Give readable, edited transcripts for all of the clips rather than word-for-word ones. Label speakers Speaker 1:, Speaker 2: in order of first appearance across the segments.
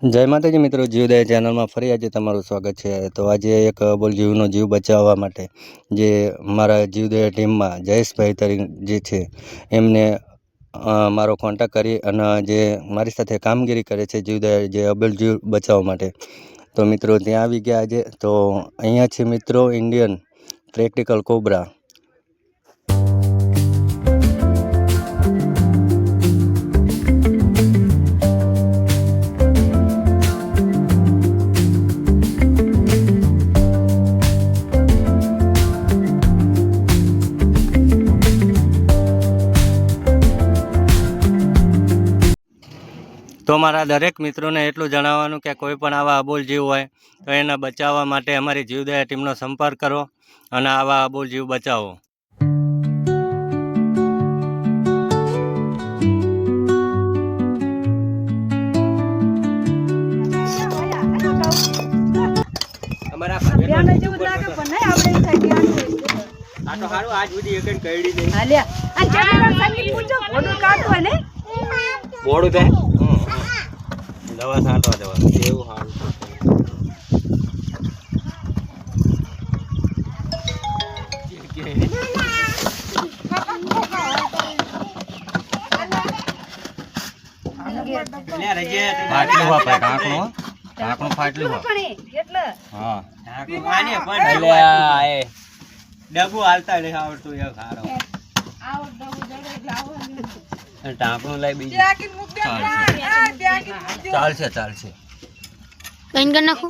Speaker 1: જય માતાજી મિત્રો, જીવદયા ચેનલમાં ફરી આજે તમારું સ્વાગત છે। તો આજે એક અબોલ જીવનો જીવ બચાવવા માટે જે મારા જીવદયા ટીમમાં જયેશભાઈ તરીકે જે છે એમને મારો કોન્ટેક્ટ કરી અને જે મારી સાથે કામગીરી કરે છે જીવદયા જે અબોલ જીવ બચાવવા માટે, તો મિત્રો ત્યાં આવી ગયા આજે। તો અહીંયા છે મિત્રો ઇન્ડિયન પ્રેક્ટિકલ કોબરા। તો મારા દરેક મિત્રોને એટલું જણાવવાનું કે કોઈ પણ આવા અબોલ જીવ હોય તો એને બચાવવા માટે અમારી જીવદયા ટીમનો સંપર્ક કરો અને આવા અબોલ જીવ બચાવો। મોડું થાય દવા છાંટવા જવાનું એવું સારું ડબુ હાલતા નહીં આવડતું એ ખાડો ટાંકણું લઈ બીજું ચાલશે ચાલશે
Speaker 2: કઈ કરી નાખો।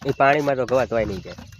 Speaker 3: એ પાણીમાં તો ગવા તોય નહીં જાય।